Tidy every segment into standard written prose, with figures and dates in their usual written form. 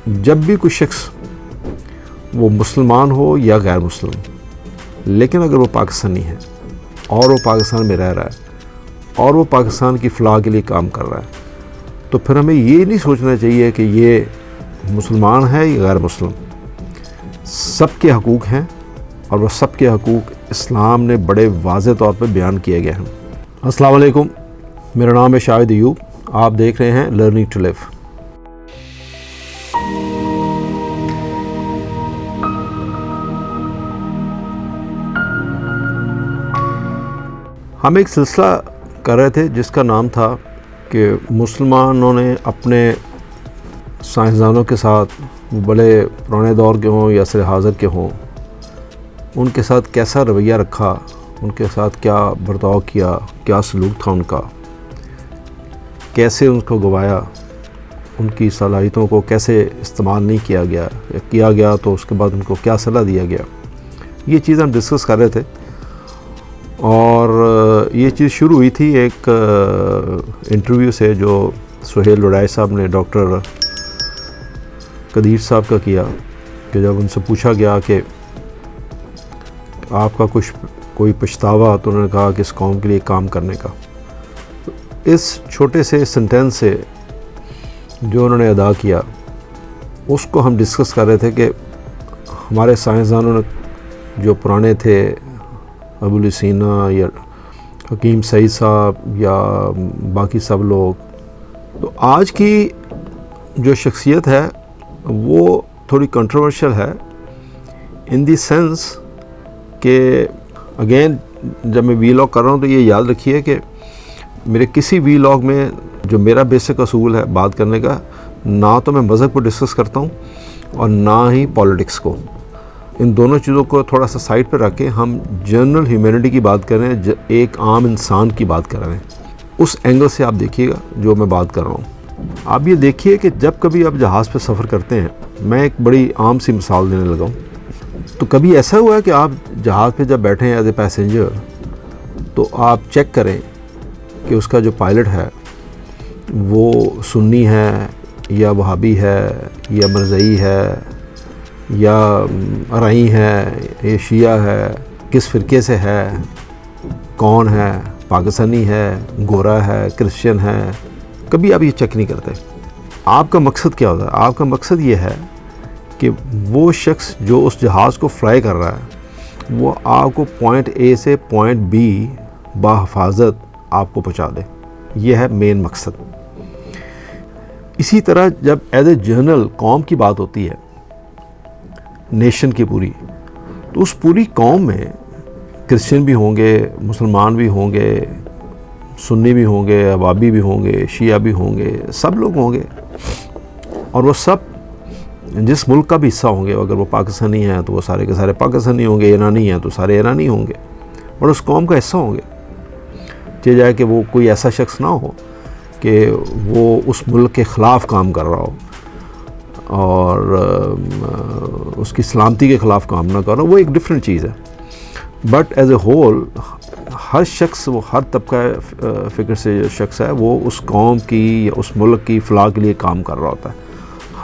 جب بھی کوئی شخص وہ مسلمان ہو یا غیر مسلم، لیکن اگر وہ پاکستانی ہے اور وہ پاکستان میں رہ رہا ہے اور وہ پاکستان کی فلاح کے لیے کام کر رہا ہے، تو پھر ہمیں یہ نہیں سوچنا چاہیے کہ یہ مسلمان ہے یا غیر مسلم. سب کے حقوق ہیں اور وہ سب کے حقوق اسلام نے بڑے واضح طور پہ بیان کیے گئے ہیں. السلام علیکم، میرا نام ہے شاہد ایوب، آپ دیکھ رہے ہیں لرننگ ٹو لیو. ہم ایک سلسلہ کر رہے تھے جس کا نام تھا کہ مسلمانوں نے اپنے سائنسدانوں کے ساتھ، بڑے پرانے دور کے ہوں یا عصر حاضر کے ہوں، ان کے ساتھ کیسا رویہ رکھا، ان کے ساتھ کیا برتاؤ کیا، کیا سلوک تھا ان کا، کیسے ان کو گوایا، ان کی صلاحیتوں کو کیسے استعمال نہیں کیا گیا یا کیا گیا تو اس کے بعد ان کو کیا صلاح دیا گیا. یہ چیز ہم ڈسکس کر رہے تھے، اور یہ چیز شروع ہوئی تھی ایک انٹرویو سے جو سہیل وڈائے صاحب نے ڈاکٹر قدیر صاحب کا کیا، کہ جب ان سے پوچھا گیا کہ آپ کا کوئی پچھتاوا، تو انہوں نے کہا کہ اس قوم کے لیے کام کرنے کا. اس چھوٹے سے سنٹینس سے جو انہوں نے ادا کیا، اس کو ہم ڈسکس کر رہے تھے کہ ہمارے سائنسدانوں نے جو پرانے تھے، ابو سینا یا حکیم سعید صاحب یا باقی سب لوگ، تو آج کی جو شخصیت ہے وہ تھوڑی کنٹروورشل ہے ان دی سینس کہ اگین جب میں وی لاگ کر رہا ہوں تو یہ یاد رکھیے کہ میرے کسی وی لاگ میں جو میرا بیسک اصول ہے بات کرنے کا، نہ تو میں مذہب کو ڈسکس کرتا ہوں اور نہ ہی پالیٹکس کو. ان دونوں چیزوں کو تھوڑا سا سائڈ پہ رکھ کے ہم جنرل ہیومینٹی کی بات کر رہے ہیں، ایک عام انسان کی بات کر رہے ہیں. اس اینگل سے آپ دیکھیے گا جو میں بات کر رہا ہوں. آپ یہ دیکھیے کہ جب کبھی آپ جہاز پہ سفر کرتے ہیں، میں ایک بڑی عام سی مثال دینے لگا ہوں، تو کبھی ایسا ہوا ہے کہ آپ جہاز پہ جب بیٹھے ہیں ایز اے پیسنجر، تو آپ چیک کریں کہ اس کا جو پائلٹ ہے وہ سنی ہے یا وہابی ہے یا مرزئی ہے یا ارائیں ہے یا شیعہ ہے، کس فرقے سے ہے، کون ہے، پاکستانی ہے، گورا ہے، کرسچن ہے. کبھی آپ یہ چیک نہیں کرتے. آپ کا مقصد کیا ہوتا ہے؟ آپ کا مقصد یہ ہے کہ وہ شخص جو اس جہاز کو فلائی کر رہا ہے وہ آپ کو پوائنٹ اے سے پوائنٹ بی بحفاظت آپ کو پہنچا دے. یہ ہے مین مقصد. اسی طرح جب ایز اے جرنل قوم کی بات ہوتی ہے، نیشن کی پوری، تو اس پوری قوم میں کرسچن بھی ہوں گے، مسلمان بھی ہوں گے، سنی بھی ہوں گے، وہابی بھی ہوں گے، شیعہ بھی ہوں گے، سب لوگ ہوں گے، اور وہ سب جس ملک کا بھی حصہ ہوں گے. اگر وہ پاکستانی ہیں تو وہ سارے کے سارے پاکستانی ہوں گے، ایرانی ہیں تو سارے ایرانی ہوں گے، اور اس قوم کا حصہ ہوں گے. چاہے جائے کہ وہ کوئی ایسا شخص نہ ہو کہ وہ اس ملک کے خلاف کام کر رہا ہو اور اس کی سلامتی کے خلاف کام نہ کر رہا ہو، وہ ایک ڈفرینٹ چیز ہے. بٹ ایز اے ہول ہر شخص، وہ ہر طبقہ فکر سے جو شخص ہے وہ اس قوم کی یا اس ملک کی فلاح کے لیے کام کر رہا ہوتا ہے.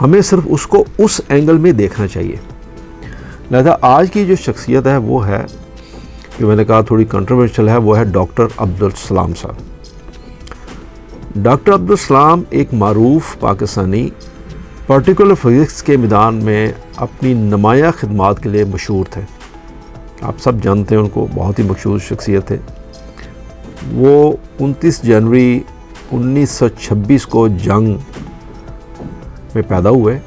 ہمیں صرف اس کو اس اینگل میں دیکھنا چاہیے. لہذا آج کی جو شخصیت ہے وہ ہے، کہ میں نے کہا تھوڑی کنٹروورشل ہے، وہ ہے ڈاکٹر عبدالسلام صاحب. ڈاکٹر عبدالسلام ایک معروف پاکستانی پارٹیکولر فزکس کے میدان میں اپنی نمایاں خدمات کے لیے مشہور تھے. آپ سب جانتے ہیں ان کو، بہت ہی مشہور شخصیت تھے. وہ 29 جنوری 1926 کو جنگ میں پیدا ہوئے.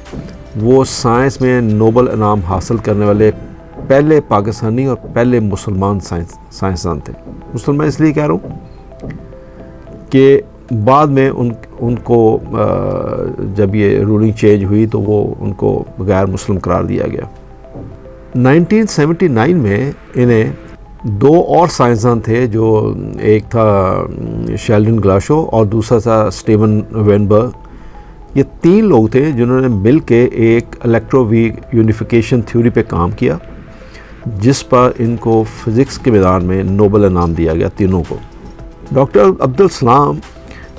وہ سائنس میں نوبل انعام حاصل کرنے والے پہلے پاکستانی اور پہلے مسلمان سائنسدان تھے. مسلمان اس لیے کہہ رہا ہوں کہ بعد میں ان کو جب یہ رولنگ چینج ہوئی تو وہ ان کو غیر مسلم قرار دیا گیا. 1979 میں انہیں دو اور سائنسدان تھے، جو ایک تھا شیلڈن گلاشو اور دوسرا تھا اسٹیون وینبرگ. یہ تین لوگ تھے جنہوں نے مل کے ایک الیکٹرو ویک یونیفیکیشن تھیوری پہ کام کیا، جس پر ان کو فزکس کے میدان میں نوبل انعام دیا گیا تینوں کو. ڈاکٹر عبدالسلام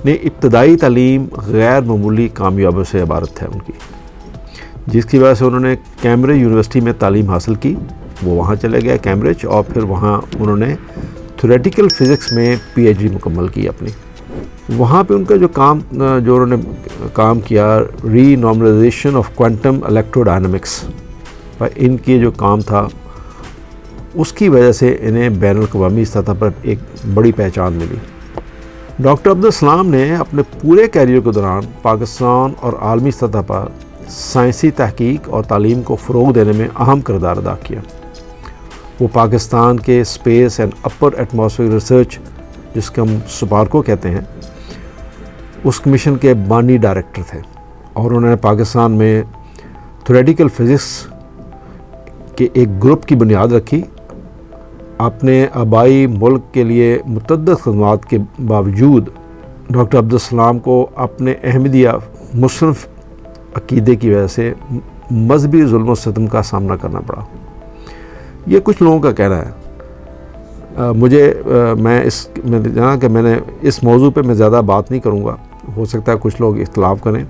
نے ابتدائی تعلیم غیر معمولی کامیابیوں سے عبارت ہے ان کی. جس کی وجہ سے انہوں نے کیمبرج یونیورسٹی میں تعلیم حاصل کی. وہ وہاں چلے گئے کیمبرج، اور پھر وہاں انہوں نے تھیوریٹیکل فزکس میں پی ایچ ڈی مکمل کی اپنی. وہاں پہ ان کا جو انہوں نے کام کیا، renormalization of quantum electrodynamics, ان کی جو کام تھا اس کی وجہ سے انہیں بین الاقوامی سطح پر ایک بڑی پہچان ملی. ڈاکٹر عبدالسلام نے اپنے پورے کیریئر کے دوران پاکستان اور عالمی سطح پر سائنسی تحقیق اور تعلیم کو فروغ دینے میں اہم کردار ادا کیا. وہ پاکستان کے space and upper atmosphere research, جس کو ہم سپارکو کہتے ہیں، اس مشن کے بانی ڈائریکٹر تھے، اور انہوں نے پاکستان میں تھیوریٹیکل فزکس کے ایک گروپ کی بنیاد رکھی. اپنے آبائی ملک کے لیے متعدد خدمات کے باوجود ڈاکٹر عبدالسلام کو اپنے احمدیہ مسلم عقیدے کی وجہ سے مذہبی ظلم و ستم کا سامنا کرنا پڑا. یہ کچھ لوگوں کا کہنا ہے. میں جانا کہ میں نے اس موضوع پہ میں زیادہ بات نہیں کروں گا، ہو سکتا ہے کچھ لوگ اختلاف کریں،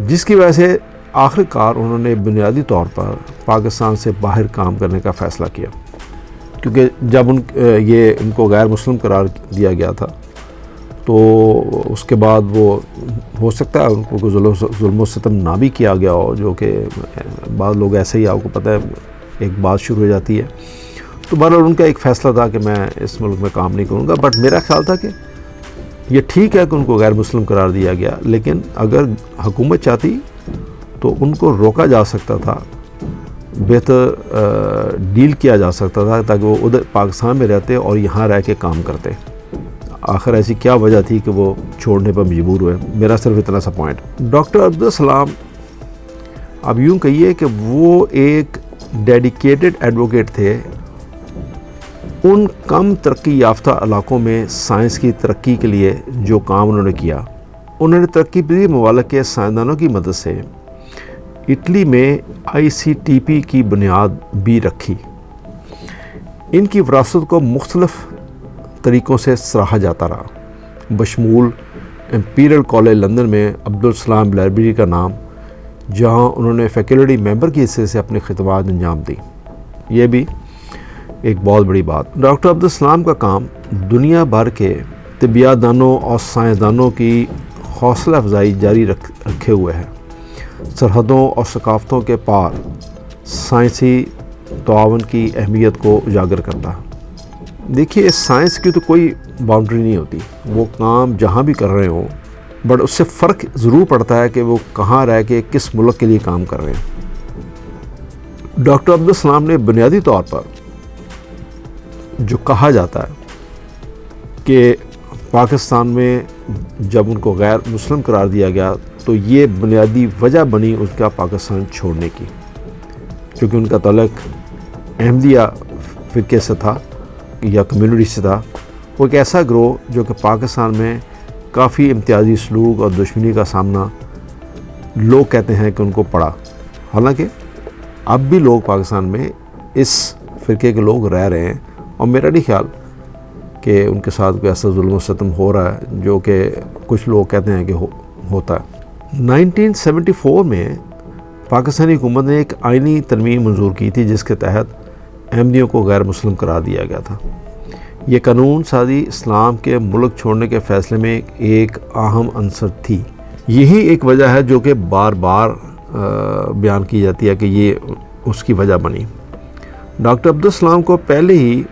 جس کی وجہ سے آخر کار انہوں نے بنیادی طور پر پاکستان سے باہر کام کرنے کا فیصلہ کیا. کیونکہ جب ان کو غیر مسلم قرار دیا گیا تھا تو اس کے بعد وہ ہو سکتا ہے ان کو ظلم و ستم نہ بھی کیا گیا ہو، جو کہ بعض لوگ ایسے ہی، آپ کو پتہ ہے ایک بات شروع ہو جاتی ہے. تو بہرحال ان کا ایک فیصلہ تھا کہ میں اس ملک میں کام نہیں کروں گا. بٹ میرا خیال تھا کہ یہ ٹھیک ہے کہ ان کو غیر مسلم قرار دیا گیا، لیکن اگر حکومت چاہتی تو ان کو روکا جا سکتا تھا، بہتر ڈیل کیا جا سکتا تھا، تاکہ وہ ادھر پاکستان میں رہتے اور یہاں رہ کے کام کرتے. آخر ایسی کیا وجہ تھی کہ وہ چھوڑنے پر مجبور ہوئے؟ میرا صرف اتنا سا پوائنٹ. ڈاکٹر عبدالسلام، اب یوں کہیے کہ وہ ایک ڈیڈیکیٹڈ ایڈوکیٹ تھے. ان کم ترقی یافتہ علاقوں میں سائنس کی ترقی کے لیے جو کام انہوں نے کیا، انہوں نے ترقی پذیر ممالک کے سائنسدانوں کی مدد سے اٹلی میں ICTP کی بنیاد بھی رکھی. ان کی وراثت کو مختلف طریقوں سے سراہا جاتا رہا، بشمول امپیریل کالج لندن میں عبدالسلام لائبریری کا نام، جہاں انہوں نے فیکلٹی ممبر کی حصے سے اپنی خدمات انجام دی. یہ بھی ایک بہت بڑی بات. ڈاکٹر عبدالسلام کا کام دنیا بھر کے طبیعیات دانوں اور سائنسدانوں کی حوصلہ افزائی جاری رکھے ہوئے ہے. سرحدوں اور ثقافتوں کے پار سائنسی تعاون کی اہمیت کو اجاگر کرتا. دیکھیے، سائنس کی تو کوئی باؤنڈری نہیں ہوتی، وہ کام جہاں بھی کر رہے ہوں، بٹ اس سے فرق ضرور پڑتا ہے کہ وہ کہاں رہ کے کس ملک کے لیے کام کر رہے ہیں. ڈاکٹر عبدالسلام نے بنیادی طور پر جو کہا جاتا ہے کہ پاکستان میں جب ان کو غیر مسلم قرار دیا گیا تو یہ بنیادی وجہ بنی اس کا پاکستان چھوڑنے کی، کیونکہ ان کا تعلق احمدیہ فرقے سے تھا یا کمیونٹی سے تھا. وہ ایک ایسا گروہ جو کہ پاکستان میں کافی امتیازی سلوک اور دشمنی کا سامنا لوگ کہتے ہیں کہ ان کو پڑا. حالانکہ اب بھی لوگ پاکستان میں اس فرقے کے لوگ رہ رہے ہیں، اور میرا نہیں خیال کہ ان کے ساتھ کوئی ایسا ظلم و ستم ہو رہا ہے جو کہ کچھ لوگ کہتے ہیں کہ ہوتا ہے. 1974 میں پاکستانی حکومت نے ایک آئینی ترمیم منظور کی تھی، جس کے تحت احمدیوں کو غیر مسلم قرار دیا گیا تھا. یہ قانون سازی اسلام کے ملک چھوڑنے کے فیصلے میں ایک اہم عنصر تھی. یہی ایک وجہ ہے جو کہ بار بار بیان کی جاتی ہے کہ یہ اس کی وجہ بنی. ڈاکٹر عبدالسلام کو پہلے ہی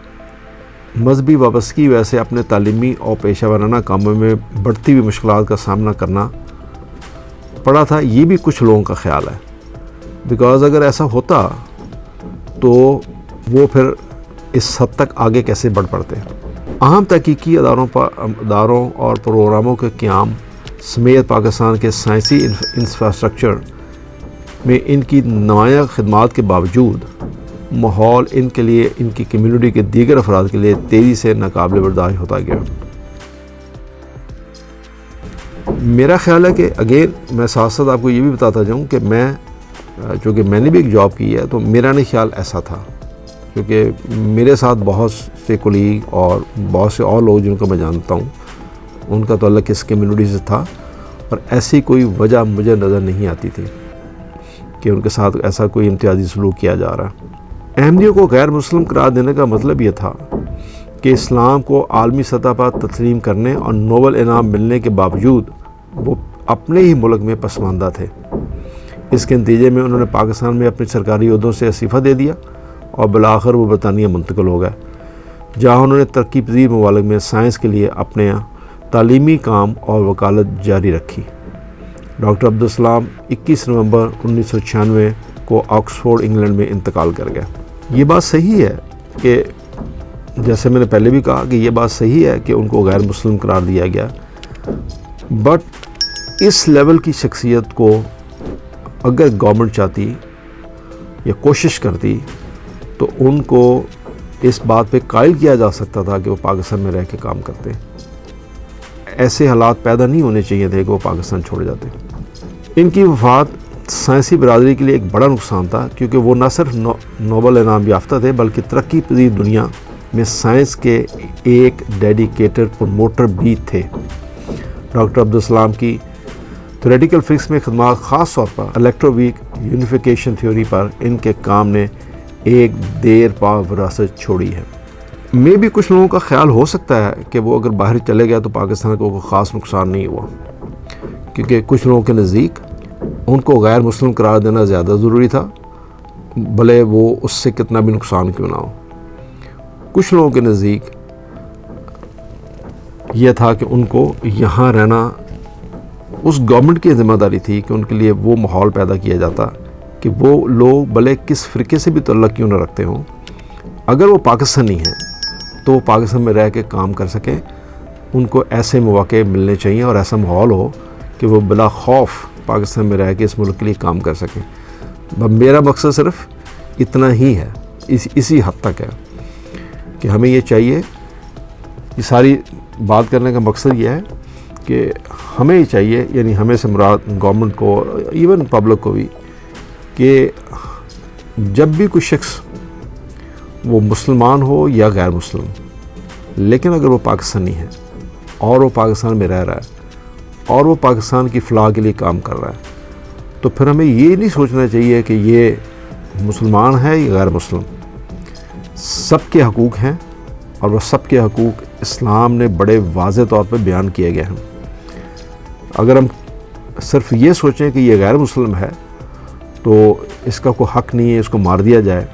مذہبی وابستگی کی وجہ سے اپنے تعلیمی اور پیشہ ورانہ کاموں میں بڑھتی ہوئی مشکلات کا سامنا کرنا پڑا تھا. یہ بھی کچھ لوگوں کا خیال ہے، بیکاز اگر ایسا ہوتا تو وہ پھر اس حد تک آگے کیسے بڑھ پڑتے. اہم تحقیقی اداروں اور پروگراموں کے قیام سمیت پاکستان کے سائنسی انفراسٹرکچر میں ان کی نمایاں خدمات کے باوجود ماحول ان کے لیے، ان کی کمیونٹی کے دیگر افراد کے لیے تیزی سے ناقابل برداشت ہوتا گیا. میرا خیال ہے کہ اگین میں ساتھ ساتھ آپ کو یہ بھی بتاتا جاؤں کہ چونکہ میں نے بھی ایک جاب کی ہے، تو میرا نہیں خیال ایسا تھا، کیونکہ میرے ساتھ بہت سے کولیگ اور بہت سے اور لوگ جن کو میں جانتا ہوں، ان کا تعلق اس کمیونٹی سے تھا، اور ایسی کوئی وجہ مجھے نظر نہیں آتی تھی. کہ ان کے ساتھ ایسا کوئی امتیازی سلوک کیا جا رہا ہے۔ احمدیوں کو غیر مسلم قرار دینے کا مطلب یہ تھا کہ اسلام کو عالمی سطح پر تسلیم کرنے اور نوبل انعام ملنے کے باوجود وہ اپنے ہی ملک میں پسماندہ تھے۔ اس کے نتیجے میں انہوں نے پاکستان میں اپنے سرکاری عہدوں سے استعفیٰ دے دیا اور بالآخر وہ برطانیہ منتقل ہو گئے، جہاں انہوں نے ترقی پذیر ممالک میں سائنس کے لیے اپنے تعلیمی کام اور وکالت جاری رکھی۔ ڈاکٹر عبدالسلام 21 نومبر 1996 کو آکسفورڈ انگلینڈ میں انتقال کر گئے۔ یہ بات صحیح ہے کہ جیسے میں نے پہلے بھی کہا کہ یہ بات صحیح ہے کہ ان کو غیر مسلم قرار دیا گیا، بٹ اس لیول کی شخصیت کو اگر گورنمنٹ چاہتی یا کوشش کرتی تو ان کو اس بات پہ قائل کیا جا سکتا تھا کہ وہ پاکستان میں رہ کے کام کرتے۔ ایسے حالات پیدا نہیں ہونے چاہیے تھے کہ وہ پاکستان چھوڑ جاتے۔ ان کی وفات سائنسی برادری کے لیے ایک بڑا نقصان تھا، کیونکہ وہ نہ صرف نوبل انعام یافتہ تھے بلکہ ترقی پذیر دنیا میں سائنس کے ایک ڈیڈیکیٹڈ پروموٹر بھی تھے۔ ڈاکٹر عبدالسلام کی تھیوریٹیکل فزکس میں خدمات، خاص طور پر الیکٹروویک یونیفیکیشن تھیوری پر ان کے کام نے ایک دیر پا وراثت چھوڑی ہے۔ میں بھی کچھ لوگوں کا خیال ہو سکتا ہے کہ وہ اگر باہر چلے گئے تو پاکستان کو کوئی خاص نقصان نہیں ہوا، کیونکہ کچھ لوگوں کے نزدیک ان کو غیر مسلم قرار دینا زیادہ ضروری تھا، بھلے وہ اس سے کتنا بھی نقصان کیوں نہ ہو۔ کچھ لوگوں کے نزدیک یہ تھا کہ ان کو یہاں رہنا اس گورنمنٹ کی ذمہ داری تھی کہ ان کے لیے وہ ماحول پیدا کیا جاتا کہ وہ لوگ بھلے کس فرقے سے بھی تعلق کیوں نہ رکھتے ہوں، اگر وہ پاکستانی ہیں تو وہ پاکستان میں رہ کے کام کر سکیں۔ ان کو ایسے مواقع ملنے چاہیے اور ایسا ماحول ہو کہ وہ بلا خوف پاکستان میں رہ کے اس ملک کے لیے کام کر سکیں۔ میرا مقصد صرف اتنا ہی ہے، اسی حد تک ہے کہ ہمیں یہ چاہیے، یہ ساری بات کرنے کا مقصد یہ ہے کہ ہمیں یہ چاہیے، یعنی ہمیں سے مراد گورنمنٹ کو، ایون پبلک کو بھی، کہ جب بھی کوئی شخص وہ مسلمان ہو یا غیر مسلم، لیکن اگر وہ پاکستانی ہے اور وہ پاکستان میں رہ رہا ہے اور وہ پاکستان کی فلاح کے لیے کام کر رہا ہے، تو پھر ہمیں یہ نہیں سوچنا چاہیے کہ یہ مسلمان ہے یا غیر مسلم۔ سب کے حقوق ہیں اور وہ سب کے حقوق اسلام نے بڑے واضح طور پہ بیان کیے گئے ہیں۔ اگر ہم صرف یہ سوچیں کہ یہ غیر مسلم ہے تو اس کا کوئی حق نہیں ہے، اس کو مار دیا جائے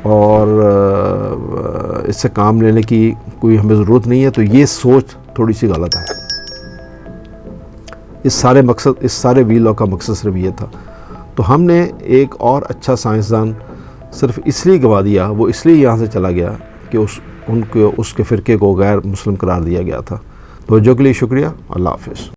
اور اس سے کام لینے کی کوئی ہمیں ضرورت نہیں ہے، تو یہ سوچ تھوڑی سی غلط ہے۔ اس سارے ویلاو کا مقصد صرف یہ تھا۔ تو ہم نے ایک اور اچھا سائنسدان صرف اس لیے گوا دیا، وہ اس لیے یہاں سے چلا گیا کہ اس کے فرقے کو غیر مسلم قرار دیا گیا تھا۔ توجہ کے لیے شکریہ۔ اللہ حافظ۔